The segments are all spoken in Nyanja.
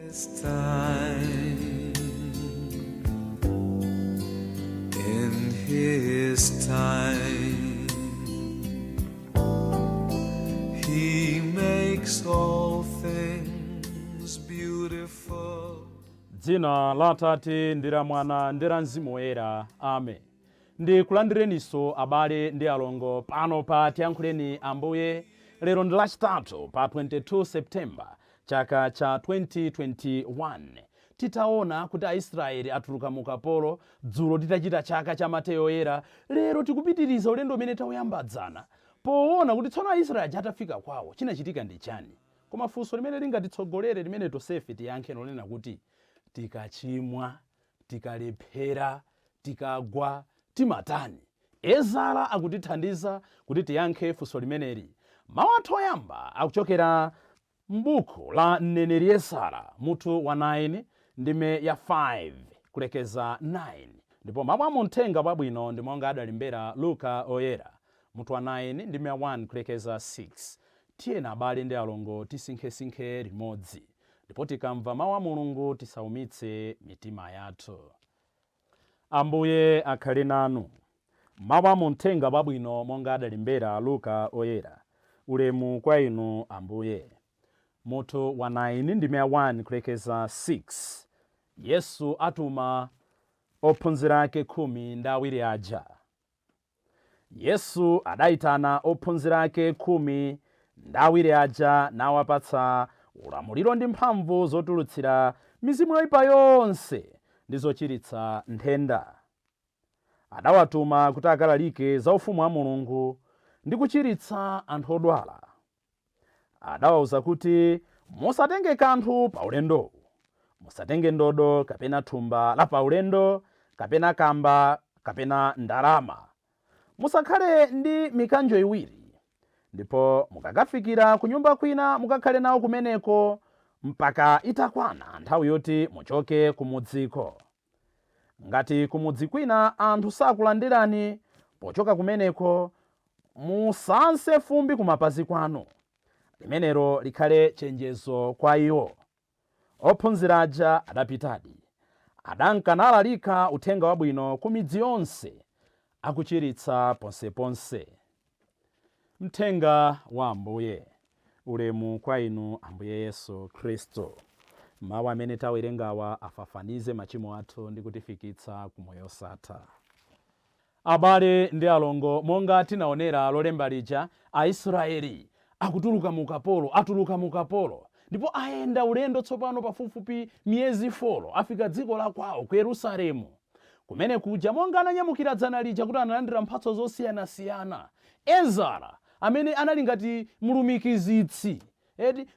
This time, in his time, he makes all things beautiful. Dzina la Atate ndi la Mwana ndi la Mzimu Woyera. Amen. Ndikulandireniso abale ndi alongo pano pa Tiyankhuleni Ambuye. Lero ndi lachitatu pa 22 Septemba chaka cha 2021. Titaona kuti Aisraeli atuluka mu ukapolo dzulo titachita chaka cha Mateyu Oyera. Lero tikupitiriza ulendo umene tauyambadzana poona kuti tsono Aisraeli atafika kwawo chinachitika ndi chani. Koma funso limene lingatitsogolere limene tonsefe tiyankhe lonena kuti tikachimwa, tikalephera, tikagwa, timatani. Ezara akutithandiza kuti tiyankhe funso limeneli. Mawu athu oyamba akuchokera m'buku la mneneri Ezara mutu wa 9 ndime ya 5 kulekeza 9. Ndipo mawu amumthenga pabwino ndi monga adalembera Luka Oyera mutu wa 9 ndime ya 1 kulekeza 6. Tiyena abale ndi alongo tisinkhesinkhe limodzi. Ndipo tikamva mawu a Mulungu tisaumitse mitima yathu. Ambuye akhale nanu. Mawu amumthenga pabwino monga adalembera Luka Oyera. Ulemu kwa inu Ambuye. Mutu wa 9 ndime ya 1 kulekeza 6. Yesu atuma ophunzira ake 12 aja. Yesu adayitana ophunzira ake 12 aja nawapatsa ulamuliro ndi mphamvu zotulutsira mizimu yoyipa yonse ndi zochiritsa nthenda. Adawatuma kuti akalalike za ufumu wa Mulungu ndi kuchiritsa anthu odwala. Adawawuza kuti musatenge kanthu pa ulendo. Musatenge ndodo kapena thumba la pa ulendo kapena kamba kapena ndalama. Musakhale ndi mikanjo iwiri. Ndipo mukakafikira ku nyumba kwina mukakhale nawo kumeneko mpaka itakwana nthawi yoti muchoke kumudziko. Ngati kumudzi kwina anthu sakulandirani pochoka kumeneko, musanse fumbi kumapazi kwanu. Limenelo likhale chenjezo kwa iwo. Ophunzira aja adapitadi. Adankalalika uthenga wabwino ku midzi yonse, akuchiritsa ponseponse. Mthenga wa Ambuye. Ulemu kwa inu Ambuye Yesu Khristu. Mawu amene tawerengawa afafanize machimo athu ndi kutifikitsa ku moyo osatha. Abale ndi alongo, monga tinaonera lolemba lija, Aisraeli akutuluka mu ukapolo, atuluka mu ukapolo. Ndipo ayenda ulendo tsopano pafupifupi miyezi 4 afika dziko la kwawo ku Yerusalemu. Kumene kuja monga ananyamukira dzana lija kuti analandira mphatso zosiyanasiyana. Ezara amene anali ngati mulumikizitsi,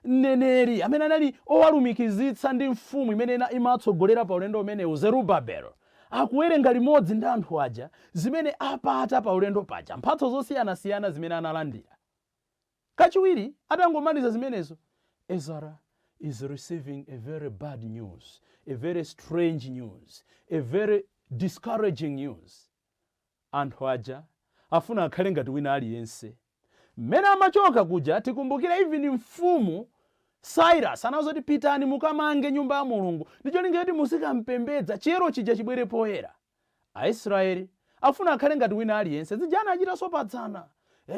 mneneri amene anali owalumikizitsa ndi mfumu imene imatsogolera pa ulendo umenewu, Zerubabeli, akuwerenga limodzi ndi anthu aja zimene apata pa ulendo paja, mphatso zosiyanasiyana zimene analandira. Kachiwiri atangomaliza zimenezo, Ezara is receiving a very bad news, a very strange news, a very discouraging news. Anthu aja afuna akhale ngati wina aliyense. Mmene amachoka kuja tikumbukira even mfumu Cyrus anazoti pitani mukamange nyumba ya Mulungu ndicho lingeti musikampembedza chiyero chija chibwere poyera. Aisraeli afuna akhale ngati wina aliyense. Zijana achita sopadzana.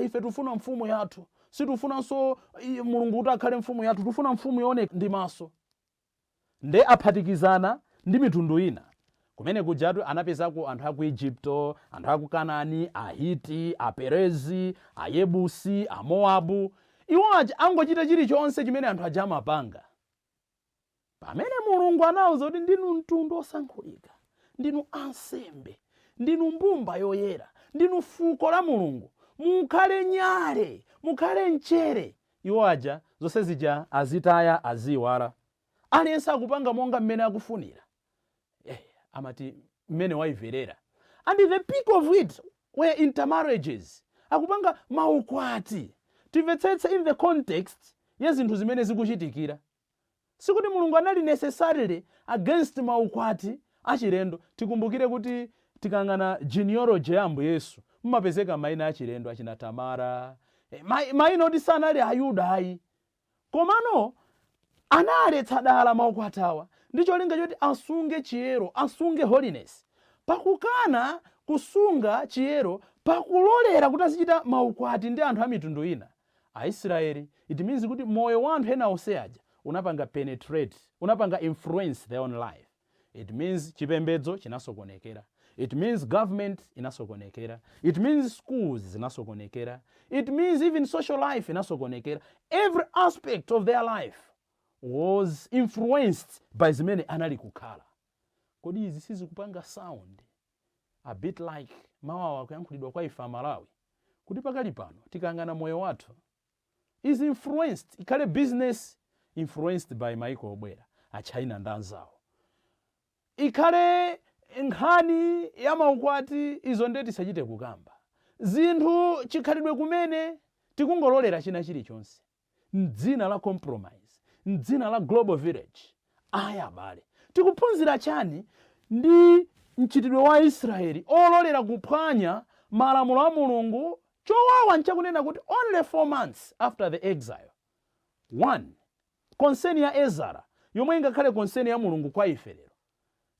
Ife tufuna mfumu yathu. Situfunanso Mulungu kuti akhale mfumu yathu. Tufuna mfumu yone ndi maso. Nde aphatikizana ndi mitundu ina. Kumene kujatu anapezako anthu aku Egypto, anthu aku Kanaani, Ahiti, Aperezi, Ayebusi, Amoabu. Iwo aja angochita chilichonse chimene anthu aja amapanga. Pamene Mulungu anawuza kuti ndinu mtundu osankhulika, ndinu ansembe, ndinu mbumba yoyera, ndinu fuko la Mulungu, mukhale nyale, mukhale mchere. Iwo aja zonse zija azitaya, aziwala. Aliyense akupanga monga mmene akufunira. Amati mmene waiverera. And the peak of it were intermarriages. Akupanga maukwati. Timvetsetse in the context yezinthu zimene zikuchitikira. Sikuti Mulungu anali necessarily against maukwati achilendo. Tikumbukire kuti tikangana genealogy ya Ambuye Yesu mumapezeka maina achilendo achina Tamara. Maina oti sanali Ayuda ayi. Komano analetsa dala maukwati awa ndi cholinga choti asunge chiyero, asunge holiness. Pakukana kusunga chiyero, pakulolera kuti azichita maukwati ndi anthu a mitundu ina, Aisraeli, it means kuti moyo wa anthu ena onse aja unapanga penetrate, unapanga influence their own life. It means chipembedzo chinasokonekera. It means government inasokonekera. It means schools zinasokonekera. It means even social life inasokonekera. Every aspect of their life was influenced by zimene anali kukhala. Kodi izi sizikupanga sound a bit like mawawa kuyankhulidwa kwa ife Malawi, kuti pakali pano tikangana moyo wathu is influenced, ikhale business influenced by maiko obwera a China ndi anzawo, ikhale nkhani ya maukwati izo ndeti tisachite kukamba, zinthu chikhalidwe kumene tikungololera china chilichonse m'dzina la compromise, m'dzina la global village. Aya abale, tikuphunzira chani ndi mchitidwe wa Israeli ololera kuphwanya malamulo a Mulungu? Chowawa nchakunena kuti only 4 months after the exile, 1 concern ya Ezara yomwe ingakhale concern ya Mulungu kwa ife lero,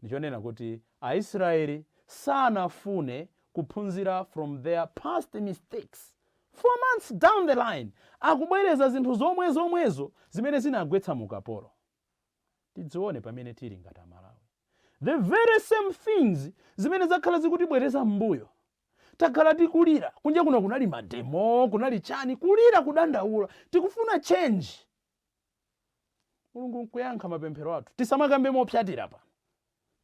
ndichonena kuti Aisraeli sanafune kuphunzira from their past mistakes. 4 months down the line akubwereza zinthu zomwezo zimene zinagwetsa mu ukapolo. Tidzione pamene tili ngati Malawi, the very same things zimene zakhala zikutibwereza m'mbuyo. Takhala tikulira, kunja kuno kunali mademo, kunali chani, kulira kudandaula, tikufuna change. Mulungu nkuyankha mapemphero athu, tisamakambe mopyatira pano.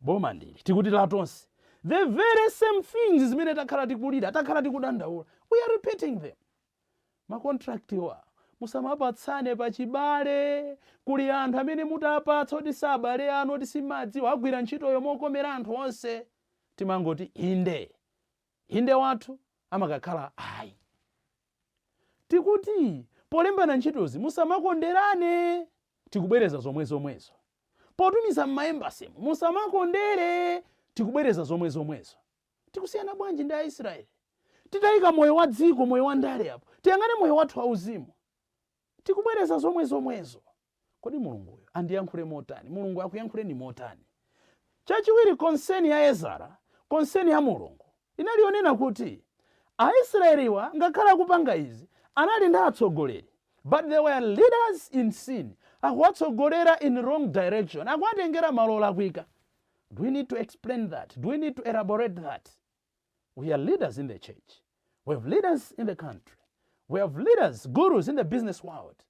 Boma ndili tikuti latonse the very same things zimene takhala tikulira, takhala tikudandaula, we are repeating them. Makontraktiwa musamapatsane pachibale, kuli anthu amene mutapatsa oti sabale anu oti simadziwa agwira ntchitoyo mokomera anthu onse, timangoti inde wathu amakakhala ayi. Tikuti polembana ntchitozi musamakonderane, tikubwereza zomwezo. Potumiza m'maembasi musamakondere, tikubwereza zomwezo. Tikusiyana bwanji ndi Aisraeli? Titayika moyo wa dziko, moyo wa ndale apo, tiyang'ane moyo wathu wauzimu, tikubwereza zomwezo. Kodi Mulunguyo andiyankhule motani? Mulungu akuyankhuleni motani? Chachiwiri, concern ya Ezara, concern ya Mulungu inalionena kuti Aisraeliwa ngakhala kupanga izi anali ndi atsogoleri, but they were leaders in sin. Akuwatsogolera in wrong direction, akuwatengera malo olakwika. Do we need to explain that? Do we need to elaborate that? We are leaders in the church. We have leaders in the country. We have leaders, gurus in the business world.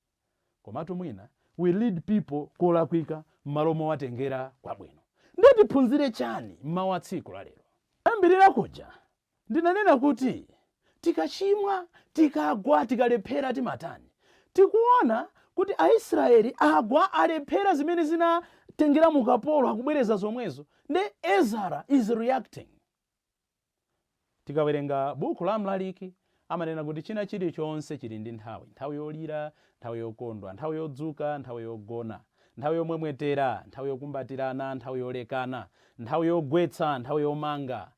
Komatu mwina, we lead people kolakwika malo mowatengera kwabwino. Ndeti phunzire chani mmawa tsiku la lero? Ambirira kuja ndinanena kuti tikachimwa, tikagwa, tikalephera timatani. Tikuona kuti Aisraeli agwa, alephera zimene zinatengera mu ukapolo, akubwereza zomwezo. Ndi Ezara is reacting. Tikawerenga buku la Mlaliki amanena kuti china chilichonse chili ndi nthawi yolira, nthawi yokondwa, nthawi yodzuka, nthawi yogona, nthawi yomwemwetera, nthawi yokumbatirana, nthawi yolekana, nthawi yogwetsa, nthawi yomanga.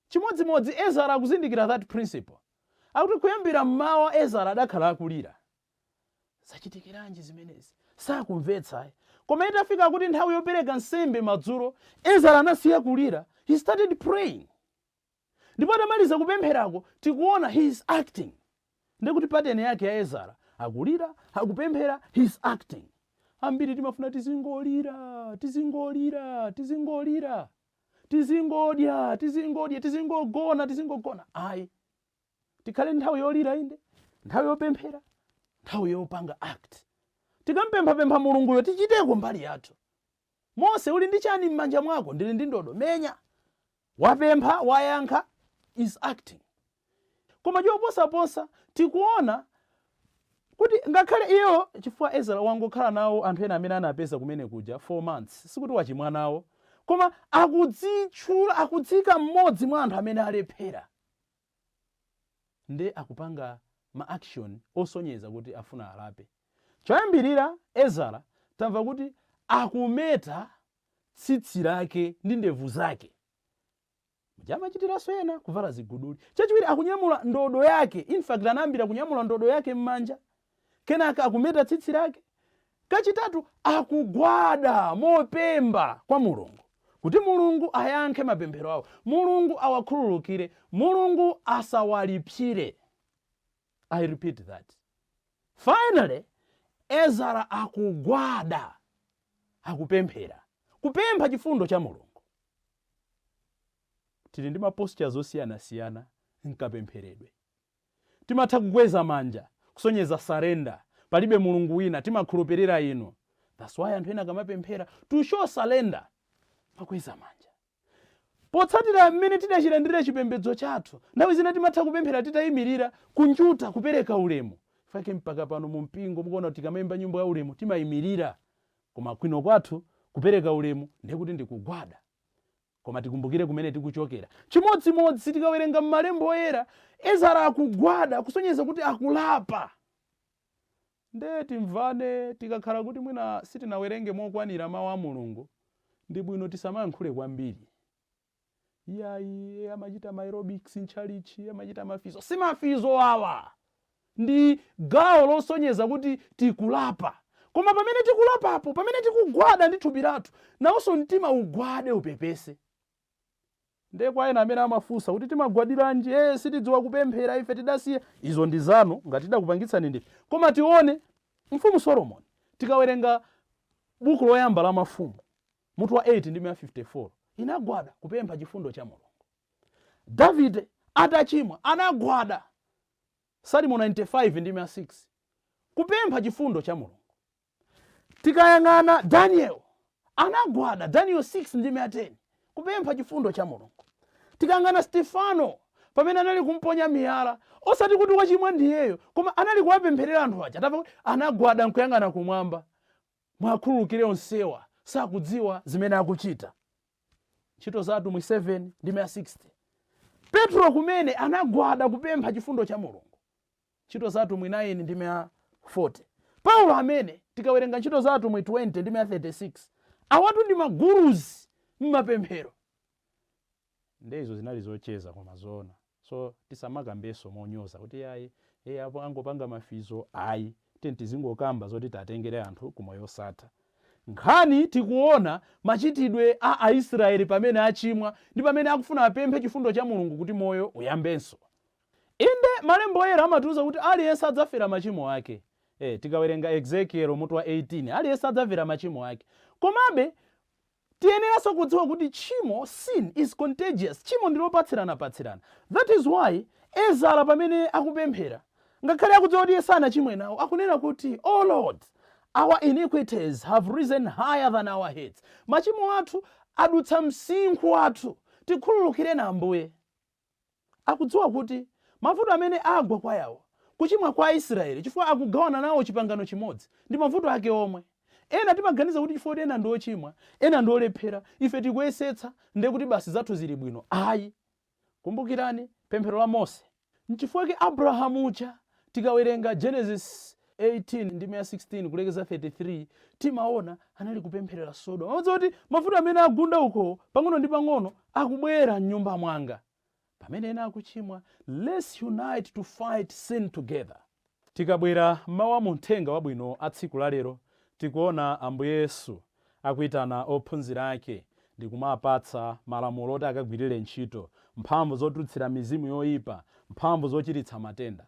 Chimodzimodzi Ezara akuzindikira that principle. Akuti kuyambira mmawa Ezara adakhala akulira. Zachitikiranji zimenezi? Sakumvetsa. Koma itafika kuti nthawi yopereka nsembe madzulo, Ezara anasiya kulira. He started praying. Ndipo atamaliza kupempherako, tikuona he is acting. Ndikuti pattern yake ya Ezara, akulira, akupemphera, he is acting. Ambiri timafuna tizingolira, tizingogona. Ayi. Tikhale nthawi yolira inde, nthawi yopemphera, nthawi yopanga act. Tikampempha Mulunguyo tichiteko mbali yathu. Mose, uli ndi chani m'manja mwako? Ndili ndi ndodo. Menya. Wapempha, wayankha, is acting. Koma choposaposa tikuona kuti ngakhale iyo chifukwa Ezara wangokhala nawo anthu ena amene anapeza kumene kuja 4 months, sikuti wachimwa nawo, koma akudzitchula, akudzika mmodzi mwa anthu amene alephera. Nde akupanga ma-action osonyeza kuti afuna alape. Choyambirira Ezara tamva kuti akumeta tsitsi lake ndi ndevu zake. Mujamachitiranso ena kuvala ziguduli. Chachiwiri akunyamula ndodo yake. In fact anambira kunyamula ndodo yake m'manja. Kenaka akumeta tsitsi lake. Kachitatu, akugwada mopemba kwa Mulungu, kuti Mulungu ayankhe mapemphero awo, Mulungu awakhululukire, Mulungu asawalipsire. I repeat that. Finally, Ezara akugwada, akupemphera, kupempha chifundo cha Mulungu. Tili ndi mapostures osiyana-siyana nkapempheredwe. Timatha kukweza manja, kusonyeza surrender, palibe Mulungu wina, timakhulupirira inu. That's why anthu ena akamapemphera to show surrender, makweza manja. Potsatira mmene tidachilandira chipembedzo chathu, nthawi zina timatha kupemphera titayimirira, kunjuta kupereka ulemu. Fake mpaka pano mu mpingo mukuona kuti tikamayimba nyimbo ya ulemu timayimirira, koma kwino kwathu kupereka ulemu ndiye kuti ndikugwada. Koma tikumbukire kumene tikuchokera. Chimodzimodzi tikawerenga m'malemba oyera, Ezara akugwada kusonyeza kuti akulapa. Nde timvane tikakhala kuti mwina sitinawerenge mokwanira mawu a Mulungu, ndi bwino tisamayankhule kwambiri. Iyayi amachita aerobics nchalichi, amachita mafizo. Si mafizo awa, ndi gawo losonyeza kuti tikulapa. Koma pamene tikulapapo, pamene tikugwada ndi thupi lathu, nawonso mtima ugwade upepese. Nde kwa ena amene amafunsa kuti timagwadiranji, sitidziwa kupemphera ife tidasiya. Izo ndi zanu ngati tidakupangitsani ndife. Koma tione mfumu Solomoni, tikawerenga buku loyamba la mafumu, mutu wa 8 ndi 154, inagwada kupempha chifundo cha Mulungu. Davide atachimwa anagwada, Psalm 95 ndi 6, kupempha chifundo cha Mulungu. Tikayang'ana Daniel anagwada, Daniel 6 ndi 10, kupempha chifundo cha Mulungu. Tikayang'ana Stefano pamene anali kumponya miyala, osati kuti wachimwa ndiyeyo, koma anali kuwapempherera anthu aja, atapa anagwada nkuyang'ana kumwamba, mwakhululukire onsewa, sakudziwa zimene akuchita. Ntchito za Atumwi 7 ndi 60. Petro kumene anagwada kupempha chifundo cha Mulungu. Ntchito za Atumwi 9 ndi 40. Paulo amene tikawerenga ntchito za Atumwi 20 ndi 36, awatu ndi maguruzi m'mapemphero. Ndezo zinali zocheza kwa mazona. So tisamakambeso monyoza kuti ayi apo angopanga mafizo, ayi tizingokamba zoti tatengere anthu kumoyo osatha. Nkhani tikuona machitidwe a Aisraeli pamene achimwa ndi pamene akufuna apemphe chifundo cha Mulungu kuti moyo uyambenso. Inde malemba oyera amatiuza kuti aliyense adzafera machimo ake. Tikawerenga Ezekiel mutu wa 18, aliyense adzafera machimo ake. Komabe tiyeneranso kudziwa kuti chimo, sin is contagious. Chimo ndilopatsirana. That is why Ezara pamene akupemphera, ngakhale akudziwa kuti iye sanachimwe nawo, akunena kuti, oh Lord, our iniquities have risen higher than our heads. Machimo athu adutsa msinkhu wathu, tikhululukire na Ambuye. Akudziwa kuti mavuto amene agwa kwa yawo, kuchimwa kwa Israeli, chifukwa akugawana nawo chipangano chimodzi, ndi mavuto ake omwe. Ena timaganiza kuti chifukwa ena ndiochimwa, ena ndiolephera, ife tikuyesetsa nde kuti basi zathu zili bwino. Ayi. Kumbukirani pemphero la Mose. Nchifukwa Abrahamu uja, tikawerenga Genesis 18 ndi 16 kulekeza 33, timaona anali kupempherera Sodoma. Madziwa kuti mavuto amene agunda uko pang'ono ndi pang'ono akubwera m'nyumba mwanga. Pamene ena akuchimwa, let's unite to fight sin together. Tikabwera mawu amuthenga wabwino a tsiku la lero, tikuona Ambuye Yesu akuitana ophunzira ake ndi kumapatsa malamulo oti akagwirire ntchito, mphamvu zotulutsira mizimu yoyipa, mphamvu zochiritsa matenda.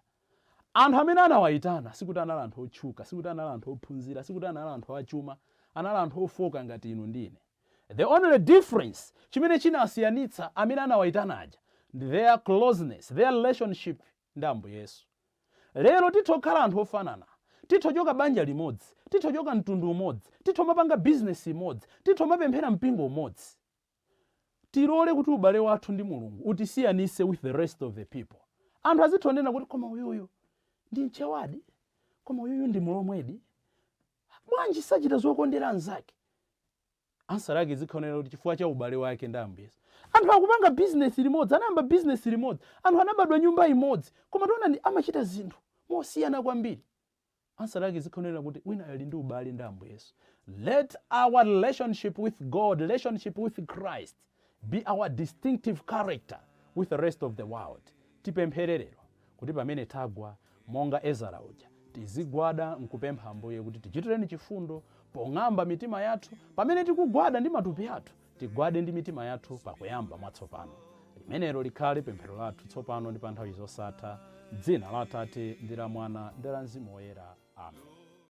Anthu amene anawayitana sikuti anali anthu otchuka, sikuti anali anthu ophunzira, sikuti anali anthu achuma, anali anthu ofoka ngati inu ndine. The only difference chimene chinasiyanitsa amene anawayitana aja ndi their closeness, their relationship ndi Ambuye Yesu. Lero titokhala anthu ofanana, titochoka banja limodzi, titochoka mtundu umodzi, titomapanga business imodzi, titomapemphera mpingo umodzi. Tilole kuti ubale wathu ndi Mulungu utisiyanise with the rest of the people. Anthu azitonena kuti koma uyuyu ndi mchewadi, koma uyuyu ndi mlomwedi, bwanji sachita zokondera anzake. Answer yake zikhaonera kuti chifukwa cha ubale wake ndi Ambuye Yesu. Anthu akupanga business limodzi, anayamba business limodzi, anthu anabadwa nyumba imodzi, koma tiona ndi amachita zinthu mosiyana kwambiri. Answer yake zikhaonera kuti wina ali ndi ubale ndi Ambuye Yesu. Let our relationship with God, relationship with Christ, be our distinctive character with the rest of the world. Tipemphererero kuti pamene tagwa monga Ezara uja, tizigwada nkupempha Ambuye kuti tichitireni chifundo pong'amba mitima yathu. Pamene tikugwada ndi matupi athu, tigwade ndi mitima yathu pakuyamba mwatsopano. Limenelo likhale pemphero lathu tsopano ndi pa nthawi zosatha. Dzina la Atate ndi la Mwana ndi la Mzimu Woyera. Amen.